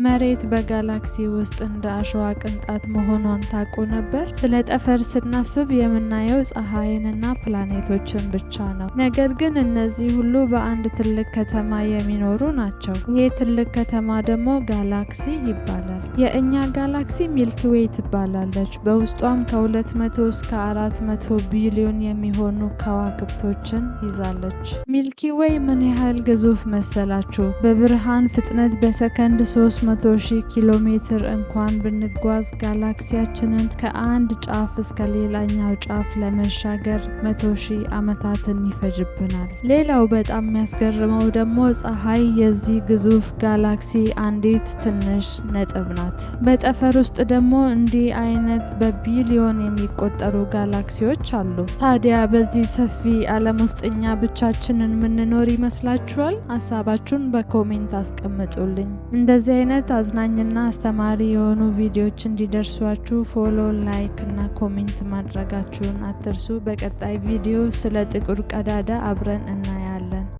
መሬት በጋላክሲ ውስጥ እንደ አሸዋ ቅንጣት መሆኗን ታውቁ ነበር? ስለ ጠፈር ስናስብ የምናየው ፀሐይንና ፕላኔቶችን ብቻ ነው። ነገር ግን እነዚህ ሁሉ በአንድ ትልቅ ከተማ የሚኖሩ ናቸው። ይህ ትልቅ ከተማ ደግሞ ጋላክሲ ይባላል። የእኛ ጋላክሲ ሚልኪ ዌይ ትባላለች። በውስጧም ከ200 እስከ 400 ቢሊዮን የሚሆኑ ከዋክብቶችን ይዛለች። ሚልኪ ዌይ ምን ያህል ግዙፍ መሰላችሁ? በብርሃን ፍጥነት በሰከንድ 300,000 ኪሎ ሜትር እንኳን ብንጓዝ ጋላክሲያችንን ከአንድ ጫፍ እስከ ሌላኛው ጫፍ ለመሻገር 100,000 ዓመታትን ይፈጅብናል። ሌላው በጣም የሚያስገርመው ደግሞ ፀሐይ የዚህ ግዙፍ ጋላክሲ አንዲት ትንሽ ነጥብ ናት። በጠፈር ውስጥ ደግሞ እንዲህ አይነት በቢሊዮን የሚቆጠሩ ጋላክሲዎች አሉ። ታዲያ በዚህ ሰፊ ዓለም ውስጥ እኛ ብቻችንን የምንኖር ይመስላችኋል? ሀሳባችሁን በኮሜንት አስቀምጡልኝ። እንደዚህ አይነት አዝናኝና አስተማሪ የሆኑ ቪዲዮዎች እንዲደርሷችሁ ፎሎ፣ ላይክ እና ኮሜንት ማድረጋችሁን አትርሱ። በቀጣይ ቪዲዮ ስለ ጥቁር ቀዳዳ አብረን እናያለን።